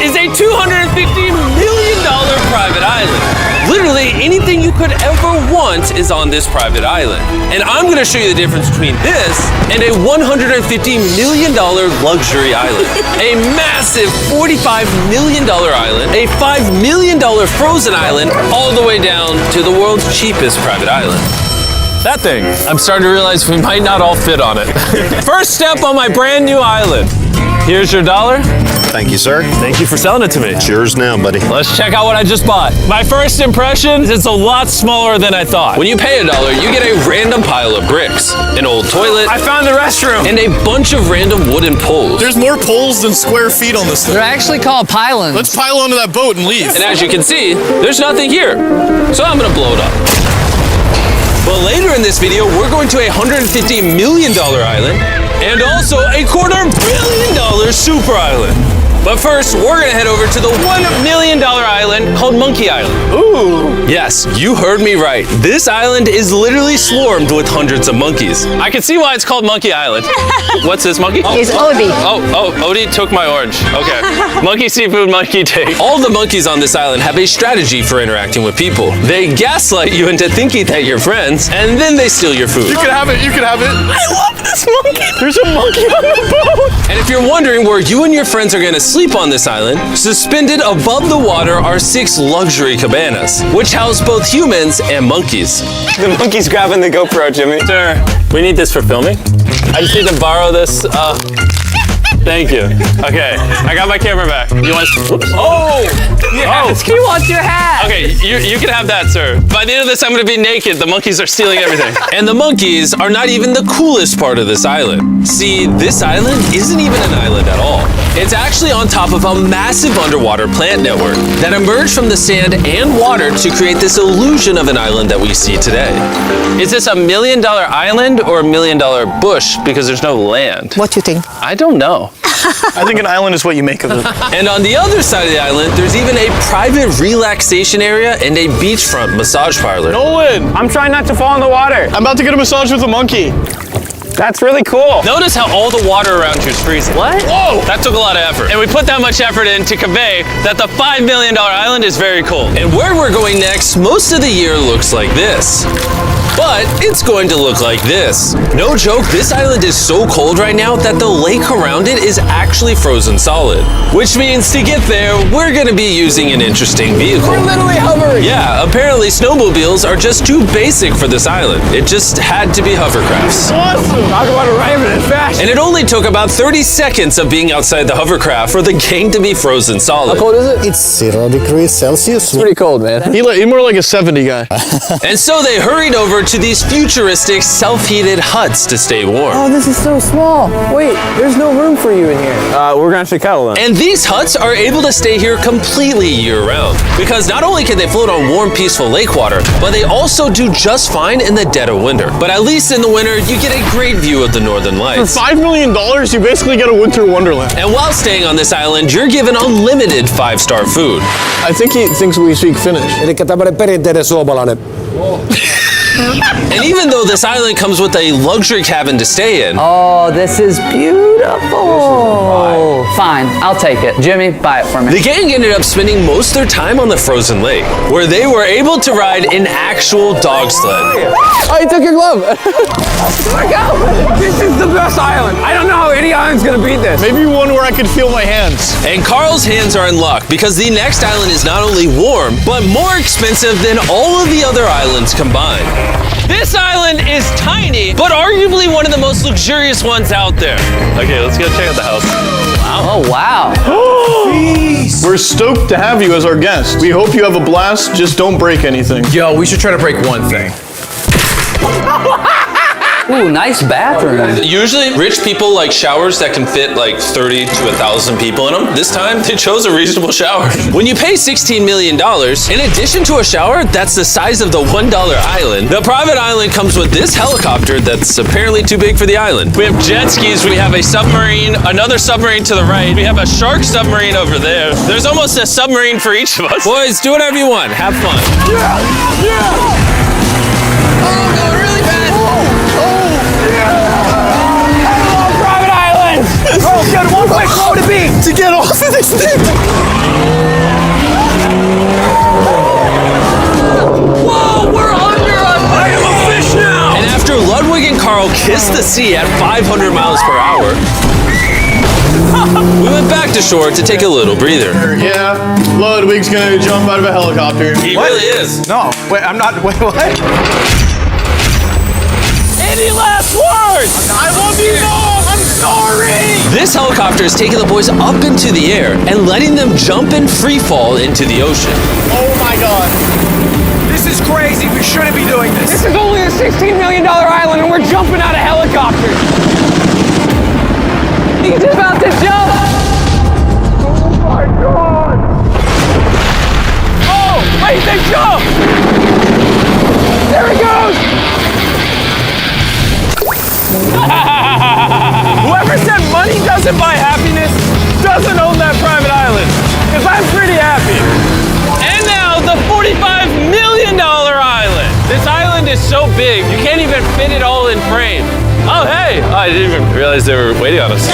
is a $250 million private island. Literally anything you could ever want is on this private island. And I'm gonna show you the difference between this and a $150 million luxury island. A massive $45 million island, a $5 million frozen island, all the way down to the world's cheapest private island. That thing. I'm starting to realize we might not all fit on it. First step on my brand new island. Here's your $1. Thank you, sir. Thank you for selling it to me. It's yours now, buddy. Let's check out what I just bought. My first impression is it's a lot smaller than I thought. When you pay $1, you get a random pile of bricks, an old toilet, I found the restroom, and a bunch of random wooden poles. There's more poles than square feet on this thing. They're actually called pylons. Let's pile onto that boat and leave. And as you can see, there's nothing here. So I'm gonna blow it up. But later in this video, we're going to a $150 million island and also a $250 million super island. But first, we're gonna head over to the $1 million island called Monkey Island. Ooh. Yes, you heard me right. This island is literally swarmed with hundreds of monkeys. I can see why it's called Monkey Island. What's this monkey? It's Odie. Oh, Odie took my orange. Okay. Monkey seafood, monkey take. All the monkeys on this island have a strategy for interacting with people. They gaslight you into thinking that you're friends, and then they steal your food. You can have it, you can have it. I love this monkey. There's a monkey on the boat. And if you're wondering where you and your friends are gonna sleep on this island, suspended above the water are 6 luxury cabanas, which house both humans and monkeys. The monkey's grabbing the GoPro, Jimmy. Sir, we need this for filming. I just need to borrow this. Thank you. Okay, I got my camera back. You want? Whoops. Oh! Yes, he wants your hat. Okay, you can have that, sir. By the end of this, I'm gonna be naked. The monkeys are stealing everything. And the monkeys are not even the coolest part of this island. See, this island isn't even an island at all. It's actually on top of a massive underwater plant network that emerged from the sand and water to create this illusion of an island that we see today. Is this $1 million island or $1 million bush because there's no land? What do you think? I don't know. I think an island is what you make of it. And on the other side of the island, there's even a private relaxation area and a beachfront massage parlor. Nolan, I'm trying not to fall in the water. I'm about to get a massage with a monkey. That's really cool. Notice how all the water around you is freezing. What? Whoa! That took a lot of effort. And we put that much effort in to convey that the $5 million island is very cool. And where we're going next, most of the year looks like this. But it's going to look like this. No joke, this island is so cold right now that the lake around it is actually frozen solid. Which means to get there, we're gonna be using an interesting vehicle. We're literally hovering. Yeah, apparently snowmobiles are just too basic for this island. It just had to be hovercrafts. Awesome. Talk about arriving in fashion. And it only took about 30 seconds of being outside the hovercraft for the game to be frozen solid. How cold is it? It's 0 degrees Celsius. It's pretty cold, man. He's more like a 70 guy. And so they hurried over to these futuristic self-heated huts to stay warm. Oh, this is so small. Wait, there's no room for you in here. We're gonna have to cuddle then. And these huts are able to stay here completely year-round. Because not only can they float on warm, peaceful lake water, but they also do just fine in the dead of winter. But at least in the winter, you get a great view of the northern For lights. $5 million, you basically get a winter wonderland. And while staying on this island, you're given unlimited 5-star food. I think he thinks we speak Finnish. Elikkä tämmönen perinteinen suomalainen. And even though this island comes with a luxury cabin to stay in, Oh, this is beautiful. Fine, I'll take it. Jimmy, buy it for me. the gang ended up spending most of their time on the frozen lake, where they were able to ride an actual dog sled. Oh, you took your glove. This is the best island. I don't know how any island's gonna beat this. Maybe one where I could feel my hands. And Carl's hands are in luck because the next island is not only warm, but more expensive than all of the other islands combined. This island is tiny, but arguably one of the most luxurious ones out there. Okay, let's go check out the house. Oh, wow. We're stoked to have you as our guest. We hope you have a blast, just don't break anything. Yo, we should try to break one thing. Ooh, nice bathroom. Usually, rich people like showers that can fit like 30 to 1,000 people in them. This time, they chose a reasonable shower. When you pay $16 million, in addition to a shower that's the size of the $1 island, the private island comes with this helicopter that's apparently too big for the island. We have jet skis, we have a submarine, another submarine to the right, we have a shark submarine over there. There's almost a submarine for each of us. Boys, do whatever you want. Have fun. Private islands. Oh, good. One quick, what would it be? To get off of this thing! the sea at 500 miles per hour. We went back to shore to take a little breather. Yeah, Ludwig's gonna jump out of a helicopter. He really is. No, wait, I'm not. Wait, what? Any last words? I love you, Mom! I'm sorry! This helicopter is taking the boys up into the air and letting them jump and free fall into the ocean. Oh my god. This is crazy. We shouldn't be doing this. This is only a $16 million island and we're jumping out of helicopters. He's about to jump. Oh my God. Oh, wait, they jumped. There he goes. Whoever said money doesn't buy happiness doesn't own that private island. Because I'm pretty happy. And now the $45 million island. This island is so big, you can't even fit it all in frame. Oh, hey, I didn't even realize they were waiting on us.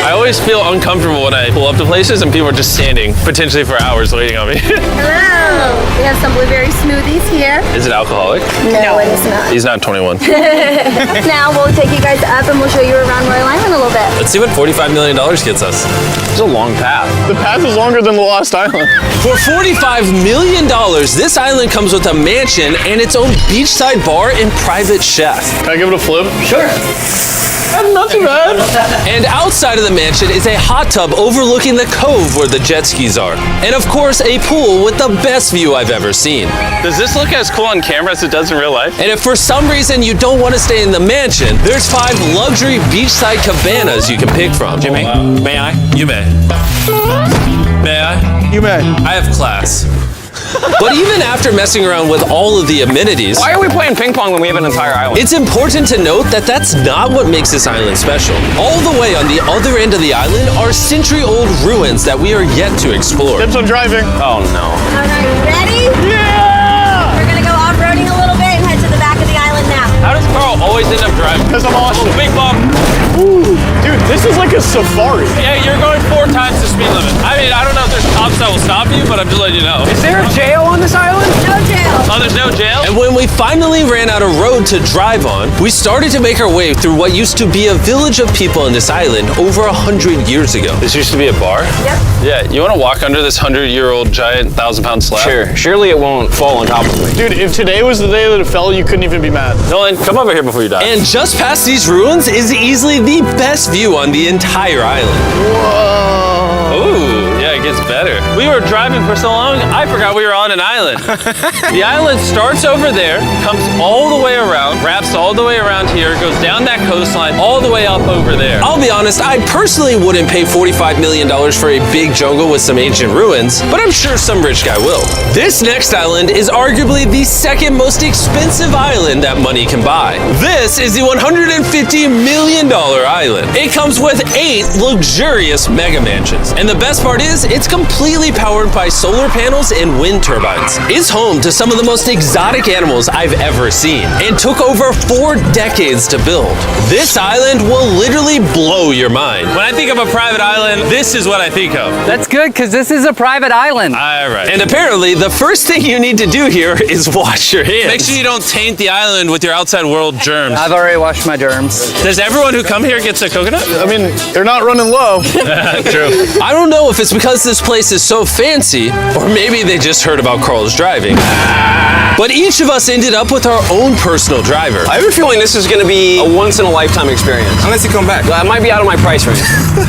I always feel uncomfortable when I pull up to places and people are just standing, potentially for hours waiting on me. Hello. We have some blueberry smoothies here. Is it alcoholic? No, it is not. He's not 21. Now we'll take you guys up and we'll show you around Royal Island a little bit. Let's see what $45 million gets us. It's a long path. The path is longer than the Lost Island. For $45 million, this island comes with a mansion and its own beachside bar and private chef. Can I give it a flip? Sure. Not too bad. And outside of the mansion is a hot tub overlooking the cove where the jet skis are. And of course, a pool with the best view I've ever seen. Does this look as cool on camera as it does in real life? And if for some reason you don't want to stay in the mansion, there's 5 luxury beachside cabanas you can pick from. Jimmy, may I? You may. May I? You may. I have class. But even after messing around with all of the amenities, Why are we playing ping pong when we have an entire island? it's important to note that that's not what makes this island special. All the way on the other end of the island are century-old ruins that we are yet to explore. Dibs on driving. Oh no. All right, ready? Yeah! We're gonna go off-roading a little bit and head to the back of the island now. How does Carl always end up driving? Because I'm awesome. Big bump. Dude, this is like a safari. Yeah, you're going 4 times the speed limit. I mean, I don't know if there's cops that will stop you, but I'm just letting you know. Is there a jail on this island? No jail. Oh, there's no jail? And when we finally ran out of road to drive on, we started to make our way through what used to be a village of people on this island over 100 years ago. This used to be a bar? Yep. Yeah, you want to walk under this 100-year-old giant 1,000-pound slab? Sure. Surely it won't fall on top of me. Dude, if today was the day that it fell, you couldn't even be mad. Nolan, come over here before you die. And just past these ruins is easily the best view on the entire island. Whoa. Ooh, yeah, it gets better. We were driving for so long, I forgot we were on an island. The island starts over there, comes all the way around, wraps all the way around here, goes down that coastline, all the way up over there. I'll be honest, I personally wouldn't pay $45 million for a big jungle with some ancient ruins, but I'm sure some rich guy will. This next island is arguably the second most expensive island that money can buy. This is the $150 million island. It comes with 8 luxurious mega mansions. And the best part is, it's completely powered by solar panels and wind turbines. It's home to some of the most exotic animals I've ever seen, and took over 4 decades to build. This island will literally blow your mind. When I think of a private island, this is what I think of. That's good, because this is a private island. All right. And apparently, the first thing you need to do here is wash your hands. Make sure you don't taint the island with your outside world germs. I've already washed my germs. Does everyone who come here gets a coconut? I mean, they're not running low. True. I don't know if it's because this place is so fancy, or maybe they just heard about Carl's driving. But each of us ended up with our own personal driver. I have a feeling this is going to be a once-in-a-lifetime experience. Unless you come back. I might be out of my price range.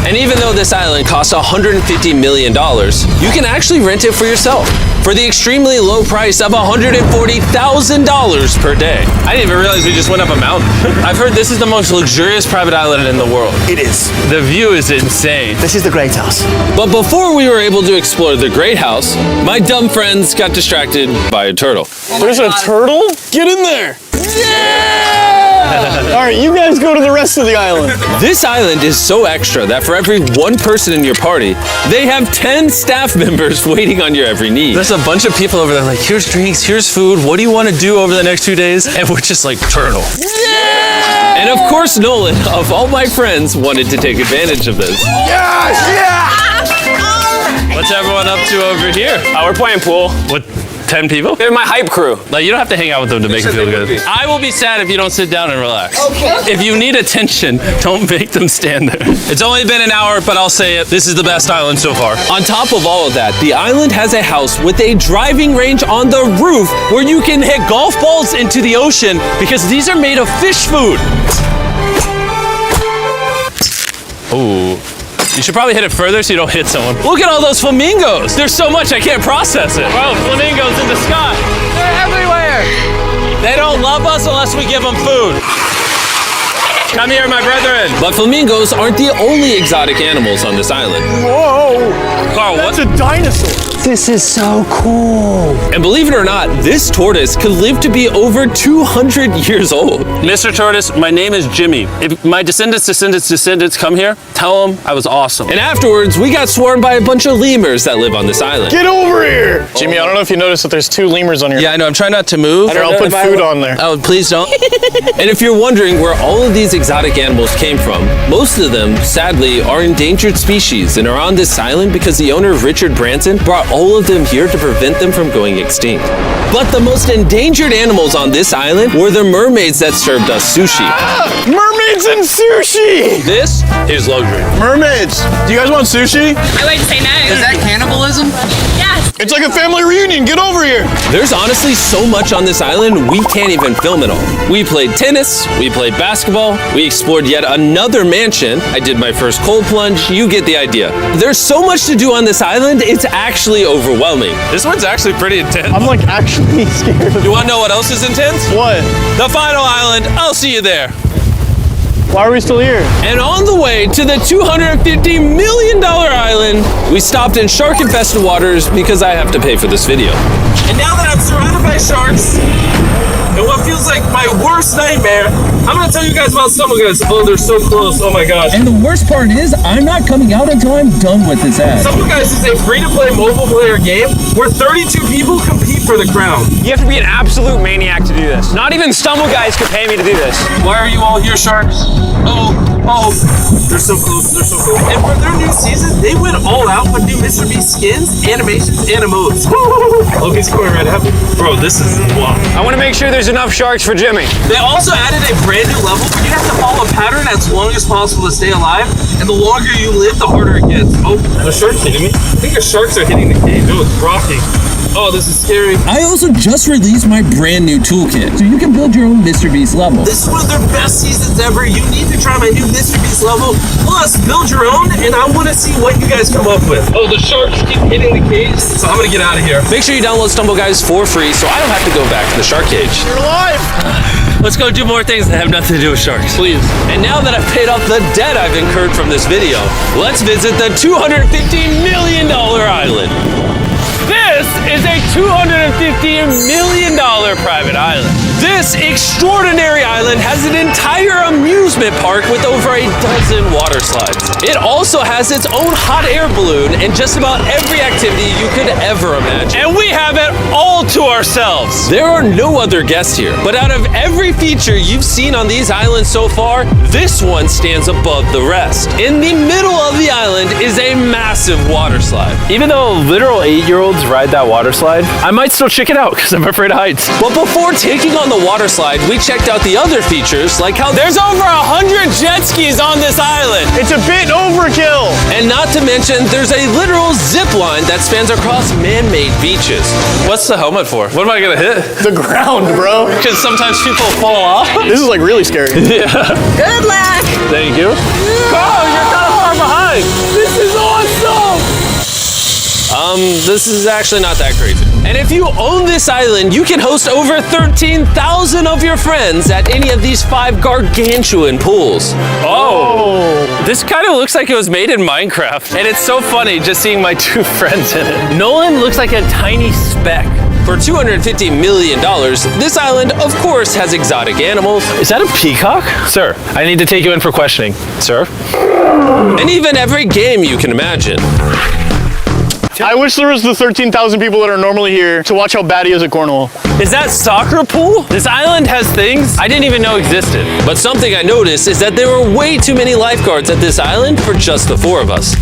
And even though this island costs $150 million, you can actually rent it for yourself for the extremely low price of $140,000 per day. I didn't even realize we just went up a mountain. I've heard this is the most luxurious private island in the world. It is. The view is insane. This is the Great House. But before we were able to explore the Great House, my dumb friends got distracted by a turtle. There's a turtle? Get in there. Yeah! All right, you guys go to the rest of the island. This island is so extra that for every 1 person in your party, they have 10 staff members waiting on your every need. There's a bunch of people over there like, here's drinks, here's food, what do you want to do over the next 2 days? And we're just like, turtle. Yeah! And of course, Nolan, of all my friends, wanted to take advantage of this. Yes! Yeah! What's everyone up to over here? We're playing pool. What? 10 people? They're my hype crew. Like, you don't have to hang out with them to make them feel good. I will be sad if you don't sit down and relax. Okay. If you need attention, don't make them stand there. It's only been an hour, but I'll say it. This is the best island so far. On top of all of that, the island has a house with a driving range on the roof where you can hit golf balls into the ocean because these are made of fish food. Ooh. You should probably hit it further so you don't hit someone. Look at all those flamingos. There's so much I can't process it. Bro, flamingos in the sky. They're everywhere. They don't love us unless we give them food. Come here, my brethren. But flamingos aren't the only exotic animals on this island. Whoa! Carl, That's a dinosaur. This is so cool. And believe it or not, this tortoise could live to be over 200 years old. Mr. Tortoise, my name is Jimmy. If my descendants come here, tell them I was awesome. And afterwards, we got swarmed by a bunch of lemurs that live on this island. Get over here! Jimmy, I don't know if you noticed that there's 2 lemurs on here. Yeah, I know. I'm trying not to move. Here, I'll put food on there. Oh, please don't. And if you're wondering where all of these exotic animals came from, most of them, sadly, are endangered species and are on this island because the owner, Richard Branson, brought all of them here to prevent them from going extinct. But the most endangered animals on this island were the mermaids that served us sushi. Mermaids and sushi! This is luxury. Mermaids! Do you guys want sushi? I would say no. Is that cannibalism? Yes. It's like a family reunion. Get over here. There's honestly so much on this island, we can't even film it all. We played tennis, we played basketball, we explored yet another mansion. I did my first cold plunge, you get the idea. There's so much to do on this island, it's actually overwhelming. This one's actually pretty intense. I'm like actually scared. You wanna know what else is intense? What? The final island, I'll see you there. Why are we still here? And on the way to the $250 million island, we stopped in shark-infested waters because I have to pay for this video. And now that I'm surrounded by sharks, and what feels like my worst nightmare, I'm gonna tell you guys about stumble guys. Oh, they're so close, oh my gosh. And the worst part is, I'm not coming out until I'm done with this ad. Stumble Guys is a free-to-play mobile player game where 32 people compete for the crown. You have to be an absolute maniac to do this. Not even Stumble Guys could pay me to do this. Why are you all here, sharks? Oh, they're so close, they're so close. And for their new season, they went all out with new Mr. Beast skins, animations, and emotes. Oh, he's going right at me. Bro, this is wow. I want to make sure there's enough sharks for Jimmy. They also added a brand new level where you have to follow a pattern as long as possible to stay alive, and the longer you live, the harder it gets. Oh, the shark's hitting me. I think the sharks are hitting the cave. Oh, it's rocking. Oh, this is scary. I also just released my brand new toolkit, so you can build your own Mr. Beast level. This is one of their best seasons ever. You need to try my new Mr. Beast level. Plus, build your own, and I want to see what you guys come up with. Oh, the sharks keep hitting the cage, so I'm going to get out of here. Make sure you download Stumble Guys for free, so I don't have to go back to the shark cage. You're alive! Let's go do more things that have nothing to do with sharks. Please. And now that I've paid off the debt I've incurred from this video, let's visit the $250 million island. This is a $250 million private island. This extraordinary island has an entire amusement park with over a dozen water slides. It also has its own hot air balloon and just about every activity you could ever imagine. And we have it all to ourselves. There are no other guests here, but out of every feature you've seen on these islands so far, this one stands above the rest. In the middle of the island is a massive water slide. Even though literal 8-year-olds ride that water slide, I might still check it out because I'm afraid of heights. But before taking on the water slide, we checked out the other features, like how there's over 100 jet skis on this island. It's a bit overkill. And not to mention, there's a literal zip line that spans across man-made beaches. What's the helmet for? What am I gonna hit? The ground, bro. Because sometimes people fall off. This is like really scary. Yeah. Good luck. Thank you. Carl, you're kind of far behind. This is awesome. This is actually not that crazy. And if you own this island, you can host over 13,000 of your friends at any of these 5 gargantuan pools. Oh, this kind of looks like it was made in Minecraft. And it's so funny just seeing my 2 friends in it. Nolan looks like a tiny speck. For $250 million, this island, of course, has exotic animals. Is that a peacock? Sir, I need to take you in for questioning. Sir? And even every game you can imagine. I wish there was the 13,000 people that are normally here to watch how bad he is at cornhole. Is that soccer pool? This island has things I didn't even know existed. But something I noticed is that there were way too many lifeguards at this island for just the 4 of us.